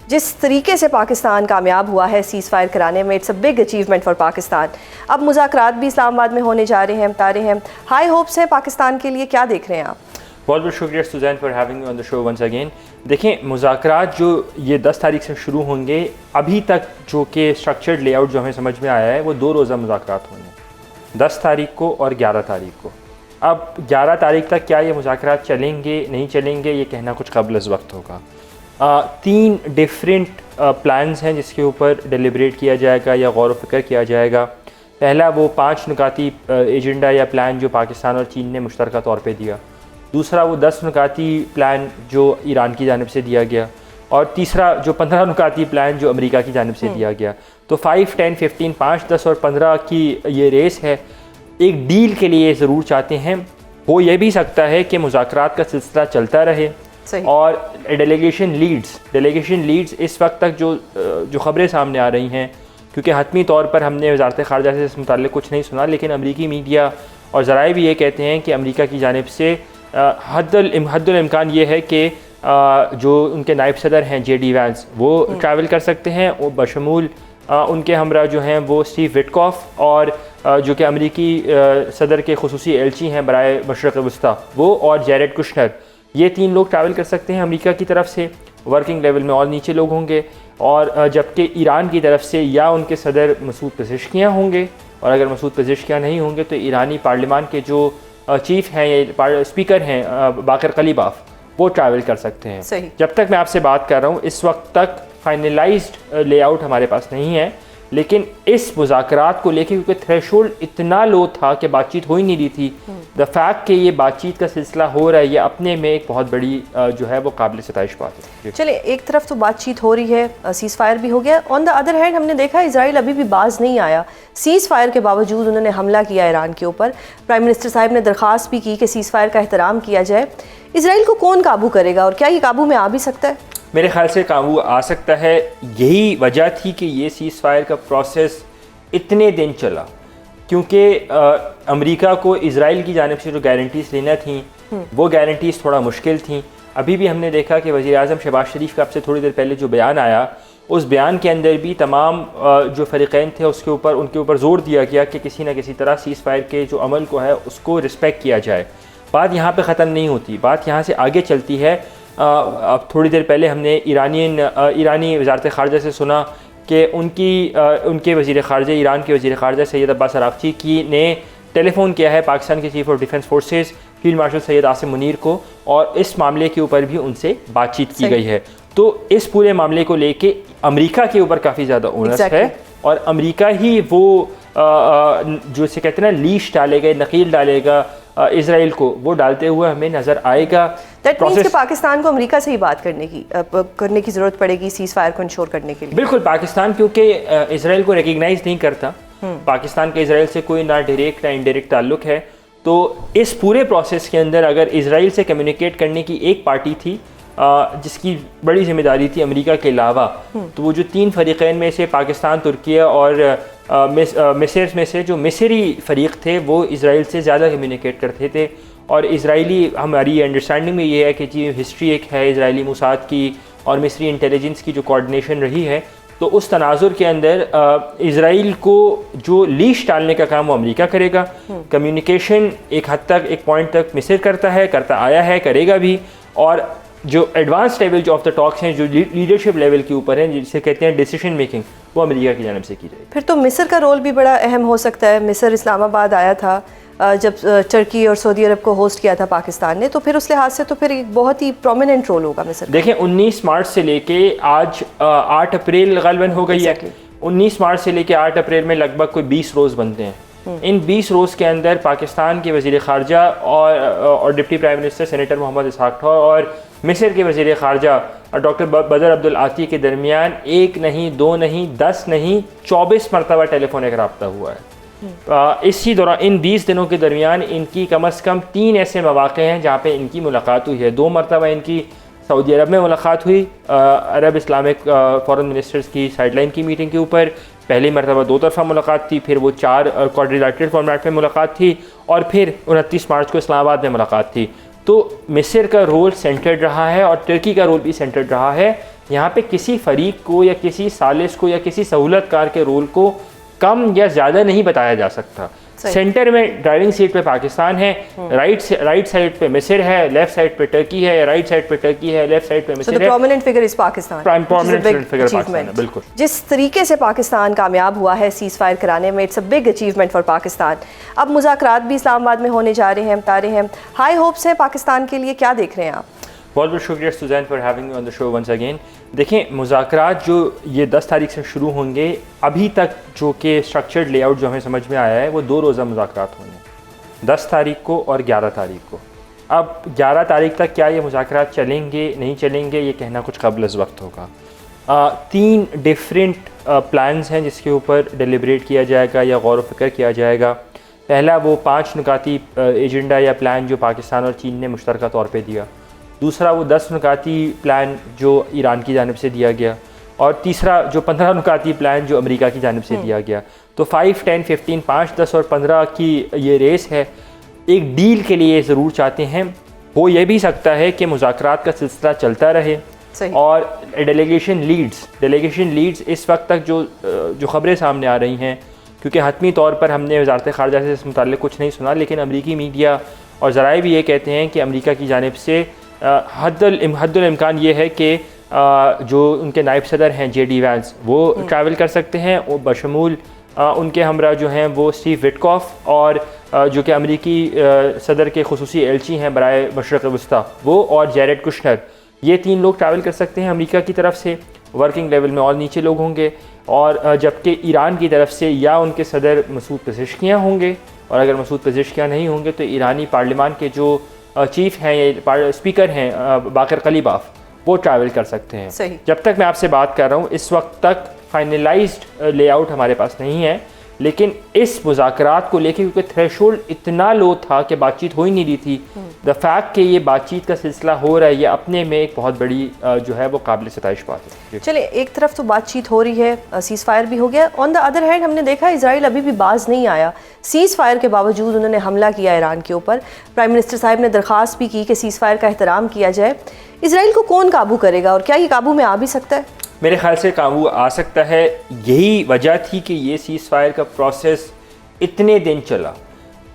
जिस तरीके से पाकिस्तान कामयाब हुआ है सीज़ फायर कराने में, it's a big achievement for Pakistan. अब मुज़ाकरात भी इस्लामाबाद में होने जा रहे हैं, बता रहे हैं, हाई होप्स हैं पाकिस्तान के लिए, क्या देख रहे हैं आप? बहुत बहुत शुक्रिया Suzanne for having me on the show once again. देखें, मुज़ाकरात जो ये 10 तारीख से शुरू होंगे, अभी तक जो कि स्ट्रक्चर्ड लेआउट जो हमें समझ में आया है वो 2 रोज़ा मुज़ाकरात होंगे, 10 तारीख को और 11 तारीख को। अब 11 तारीख तक क्या ये मुज़ाकरात चलेंगे नहीं चलेंगे, ये कहना कुछ कबल अज़ वक्त होगा। 3 डिफरेंट प्लान्स हैं जिसके ऊपर डिलिब्रेट किया जाएगा या गौर व फिक्र किया जाएगा। पहला वो 5 नुकाती एजेंडा या प्लान जो पाकिस्तान और चीन ने मुश्तरका तौर पे दिया। दूसरा वो 10 नुकाती प्लान जो ईरान की जानिब से दिया गया। और तीसरा जो 15 नुकाती प्लान जो अमेरिका की जानिब से दिया गया। तो 5, 10, 15, 5, 10 और 15 की ये रेस है। एक डील के लिए ज़रूर चाहते हैं। हो ये भी सकता है कि मुज़ाकरात का सिलसिला चलता रहे और डेलीगेशन लीड्स इस वक्त तक जो ख़बरें सामने आ रही हैं, क्योंकि हतमी तौर पर हमने वज़ारत ख़ारजा से इस मुताल्लिक़ कुछ नहीं सुना, लेकिन अमरीकी मीडिया और ज़राए भी ये कहते हैं कि अमरीका की जानिब से हद्दुल इम्कान ये है कि जो उनके नायब सदर हैं JD वैंस, वो ट्रैवल कर सकते हैं। वो बशमूल उनके हमरा जो हैं वो स्टीव विटकॉफ और जो कि अमरीकी सदर के खुसूसी एलची हैं बराए मशरक़ वस्ता, वो और जैरेड कुशनर, ये 3 लोग ट्रैवल कर सकते हैं अमेरिका की तरफ से। वर्किंग लेवल में और नीचे लोग होंगे। और जबकि ईरान की तरफ से या उनके सदर मसूद पेज़ेश्कियाँ होंगे, और अगर मसूद पेज़ेश्कियाँ नहीं होंगे तो ईरानी पार्लियामान के जो चीफ़ हैं, स्पीकर हैं बाकर कलीबाफ, वो ट्रैवल कर सकते हैं। जब तक मैं आपसे बात कर रहा हूँ इस वक्त तक फाइनलाइज्ड लेआउट हमारे पास नहीं है, लेकिन इस मुज़ाकरात को लेके क्योंकि थ्रेशोल्ड इतना लो था कि बातचीत हो ही नहीं रही थी, द फैक्ट कि ये बातचीत का सिलसिला हो रहा है ये अपने में एक बहुत बड़ी जो है वो काबिल सताइश बात है। चलिए, एक तरफ तो बातचीत हो रही है, सीज़ फायर भी हो गया, ऑन द अदर हैंड हमने देखा इजराइल अभी भी बाज नहीं आया। सीज़ फायर के बावजूद उन्होंने हमला किया ईरान के ऊपर। प्राइम मिनिस्टर साहब ने दरख्वास्त भी की कि सीज़ फायर का एहतराम किया जाए। इसराइल को कौन काबू करेगा और क्या ये काबू में आ भी सकता है? मेरे ख्याल से काबू आ सकता है। यही वजह थी कि ये सीज़ फायर का प्रोसेस इतने दिन चला, क्योंकि अमेरिका को इजराइल की जानिब से जो गारंटीज़ लेना थी वो गारंटीज़ थोड़ा मुश्किल थी। अभी भी हमने देखा कि वज़ीर आज़म शहबाज शरीफ का अब से थोड़ी देर पहले जो बयान आया, उस बयान के अंदर भी तमाम जो फ़रीक़ैन थे उनके ऊपर ज़ोर दिया गया कि किसी न किसी तरह सीज़ फायर के जो अमल को है उसको रिस्पेक्ट किया जाए। बात यहाँ पे ख़त्म नहीं होती, बात यहाँ से आगे चलती है। अब थोड़ी देर पहले हमने ईरानी वज़ारत ख़ारजा से सुना कि उनके वज़ीर ख़ारजा, ईरान के वज़ीर ख़ारजा सैयद अब्बास अराग़ची की ने टेलीफ़ोन किया है पाकिस्तान के chief of defence forces field marshal Syed Asim Munir को, और इस मामले के ऊपर भी उनसे बातचीत की गई है। तो इस पूरे मामले को लेके अमेरिका के ऊपर काफ़ी ज़्यादा ओनस है, और अमेरिका ही वो जो इसे कहते हैं ना लीश डालेगा, नकील डालेगा इजराइल को, वो डालते हुए हमें नज़र आएगा। दैट मीन्स कि पाकिस्तान को अमेरिका से ही बात करने की ज़रूरत पड़ेगी सीज़ फायर को इंश्योर करने के लिए। बिल्कुल, पाकिस्तान क्योंकि इजराइल को रिकग्नाइज नहीं करता, पाकिस्तान का इजराइल से कोई ना डायरेक्ट ना इनडायरेक्ट ताल्लुक है। तो इस पूरे प्रोसेस के अंदर अगर इजराइल से कम्युनिकेट करने की एक पार्टी थी जिसकी बड़ी जिम्मेदारी थी अमेरिका के अलावा, तो वो जो 3 फरीक़ैन में से पाकिस्तान, तुर्किया और मिस्र में से जो मिस्री फ़रीक़ थे वो इजराइल से ज़्यादा कम्युनिकेट करते थे। और इजरायली, हमारी अंडरस्टैंडिंग में ये है कि जी हिस्ट्री एक है इजरायली मोसाद की और मिस्री इंटेलिजेंस की जो कोऑर्डिनेशन रही है, तो उस तनाजुर के अंदर इजराइल को जो लीश डालने का काम वो अमेरिका करेगा। कम्युनिकेशन एक हद तक, एक पॉइंट तक मिस्र करता आया है, करेगा भी। और जो एडवांस लेवल जो ऑफ द टॉक्स हैं, जो लीडरशिप लेवल के ऊपर हैं, जिसे कहते हैं डिसीजन मेकिंग, वो अमेरिका की जानिब से की जाएगी। फिर तो मिस्र का रोल भी बड़ा अहम हो सकता है। मिस्र इस्लामाबाद आया था जब टर्की और सऊदी अरब को होस्ट किया था पाकिस्तान ने, तो फिर उस लिहाज से तो फिर एक बहुत ही प्रोमिनेंट रोल होगा मिस्र। देखें, 19 मार्च से लेके आज 8 अप्रैल गलबन हो गई है। 19 मार्च से लेके 8 अप्रैल में लगभग कोई 20 रोज़ बनते हैं। इन 20 रोज़ के अंदर पाकिस्तान के वज़ीर ख़ारजा और deputy prime minister senator Mohammad Ishaq और मिस्र के वज़ीर ख़ारजा डॉक्टर बदर अब्दुल आती के दरमियान 1 नहीं, 2 नहीं, 10 नहीं, 24 मरतबा टेलीफोनिक रब्ता हुआ है। इसी दौरान इन 20 दिनों के दरमियान इनकी कम अज़ कम 3 ऐसे मौक़े हैं जहाँ पे इनकी मुलाकात हुई है। 2 मरतबा इनकी सऊदी अरब में मुलाकात हुई, अरब इस्लामिक फॉरेन मिनिस्टर्स की साइडलाइन की मीटिंग के ऊपर। पहली मरतबा 2 तरफ़ा मुलाकात थी, फिर वो 4 क्वाड्रिलेटरल फॉर्मेट में मुलाकात थी, और फिर 29 मार्च को इस्लामाबाद में मुलाकात थी। तो मिस्र का रोल सेंटर्ड रहा है और तुर्की का रोल भी सेंटर्ड रहा है। यहाँ पे किसी फरीक को या किसी सालिस को या किसी सहूलतकार के रोल को कम या ज़्यादा नहीं बताया जा सकता। सेंटर में ड्राइविंग सीट पे पाकिस्तान है, राइट साइड पे मिस्र है, लेफ्ट साइड पे टर्की है, राइट साइड पे टर्की है, लेफ्ट साइड पे मिस्र है। Prominent figure is Pakistan, prominent figure Pakistan है, बिल्कुल। जिस तरीके से पाकिस्तान कामयाब हुआ है सीज फायर कराने में, it's a big achievement for Pakistan. अब मुज़ाकरात भी इस्लामाबाद में होने जा रहे हैं, हाई होप्स हैं पाकिस्तान के लिए, क्या देख रहे हैं आप? बहुत बहुत शुक्रिया Suzanne for having me on the show once again. देखें, मुज़ाकरात जो ये 10 तारीख से शुरू होंगे, अभी तक जो कि स्ट्रक्चर्ड लेआउट जो हमें समझ में आया है वो 2 रोज़ा मुज़ाकरात होंगे, 10 तारीख को और 11 तारीख को। अब 11 तारीख तक क्या ये मुज़ाकरात चलेंगे नहीं चलेंगे, ये कहना कुछ कबल वक्त होगा। 3 डिफरेंट प्लान्स हैं जिसके ऊपर डिलिब्रेट किया जाएगा या गौर व फिक्र किया जाएगा। पहला वो 5 नुकाती एजेंडा या प्लान जो पाकिस्तान और चीन ने मुश्तरका तौर पर दिया। दूसरा वो 10 नुकाती प्लान जो ईरान की जानिब से दिया गया, और तीसरा जो 15 नुकाती प्लान जो अमेरिका की जानिब से दिया गया। तो 5, 10, 15, 5, 10 और 15 की ये रेस है। एक डील के लिए ज़रूर चाहते हैं। हो ये भी सकता है कि मुज़ाकरात का सिलसिला चलता रहे और डेलीगेशन लीड्स इस वक्त तक जो ख़बरें सामने आ रही हैं, क्योंकि हतमी तौर पर हमने वज़ारत ख़ारजा से इस मुताल्लिक़ कुछ नहीं सुना, लेकिन अमरीकी मीडिया और ज़राए भी ये कहते हैं कि अमरीका की जानिब से हद्दुल इम्कान ये है कि जो उनके नायब सदर हैं JD वैंस, वो ट्रैवल कर सकते हैं। वो बशमूल उनके हमरा जो हैं वो स्टीव विटकॉफ और जो कि अमरीकी सदर के खुसूसी एलची हैं बराए मशरक़ वस्ता, वो और जैरेड कुशनर, ये 3 लोग ट्रैवल कर सकते हैं अमेरिका की तरफ से। वर्किंग लेवल में और नीचे लोग होंगे, और जबकि ईरान की तरफ से या उनके सदर मसूद पेज़ेश्कियाँ होंगे, और अगर मसूद पेज़ेश्कियाँ नहीं होंगे तो ईरानी पार्लियामान के जो चीफ हैं या स्पीकर हैं बाकर कलीबाफ, वो ट्रैवल कर सकते हैं। जब तक मैं आपसे बात कर रहा हूँ इस वक्त तक फाइनलाइज्ड लेआउट हमारे पास नहीं है, लेकिन इस मुज़ाकरात को लेके क्योंकि थ्रेशोल्ड इतना लो था कि बातचीत हो ही नहीं रही थी, द फैक्ट कि ये बातचीत का सिलसिला हो रहा है, ये अपने में एक बहुत बड़ी जो है वो काबिल सताइश बात है। चलिए, एक तरफ तो बातचीत हो रही है, सीज़ फायर भी हो गया, ऑन द अदर हैंड हमने देखा इजराइल अभी भी बाज नहीं आया। सीज़ फायर के बावजूद उन्होंने हमला किया ईरान के ऊपर। प्राइम मिनिस्टर साहब ने दरख्वास्त भी की कि सीज़ फायर का एहतराम किया जाए। इजराइल को कौन काबू करेगा, और क्या ये काबू में आ भी सकता है? मेरे ख्याल से काबू आ सकता है। यही वजह थी कि ये सीज़ फायर का प्रोसेस इतने दिन चला,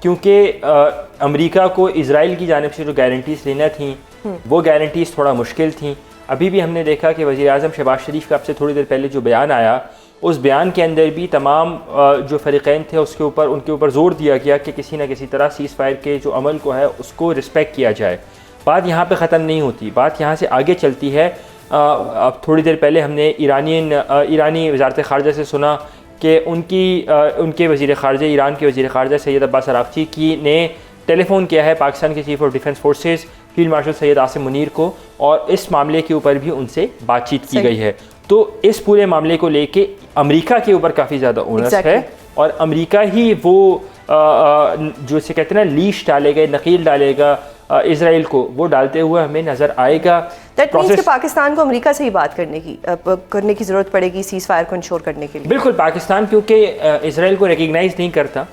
क्योंकि अमेरिका को इजराइल की जानिब से जो गारंटीज़ लेना थी वो गारंटीज़ थोड़ा मुश्किल थी। अभी भी हमने देखा कि वज़ीर आज़म शहबाज शरीफ का अब से थोड़ी देर पहले जो बयान आया, उस बयान के अंदर भी तमाम जो फ़रीक़ैन थे उनके ऊपर ज़ोर दिया गया कि किसी न किसी तरह सीज़ फायर के जो अमल को है उसको रिस्पेक्ट किया जाए। बात यहाँ पे ख़त्म नहीं होती, बात यहाँ से आगे चलती है। अब थोड़ी देर पहले हमने ईरानी वज़ारत ख़ारजा से सुना कि उनके वज़ीर ख़ारजा, ईरान के वज़ीर ख़ारजा सैयद अब्बास अराग़ची की ने टेलीफ़ोन किया है पाकिस्तान के chief of defence forces field marshal Syed Asim Munir को, और इस मामले के ऊपर भी उनसे बातचीत की गई है। तो इस पूरे मामले को लेके अमेरिका के ऊपर काफ़ी ज़्यादा ओनस है, और अमेरिका ही वो जो से कहते हैं ना लीश डालेगा, नकील डालेगा इजराइल को, वो डालते हुए हमें नज़र आएगा। दैट मीन्स कि पाकिस्तान को अमेरिका से ही बात करने की ज़रूरत पड़ेगी सीज़ फायर को इंश्योर करने के लिए। बिल्कुल, पाकिस्तान क्योंकि इजराइल को रिकग्नाइज़ नहीं करता,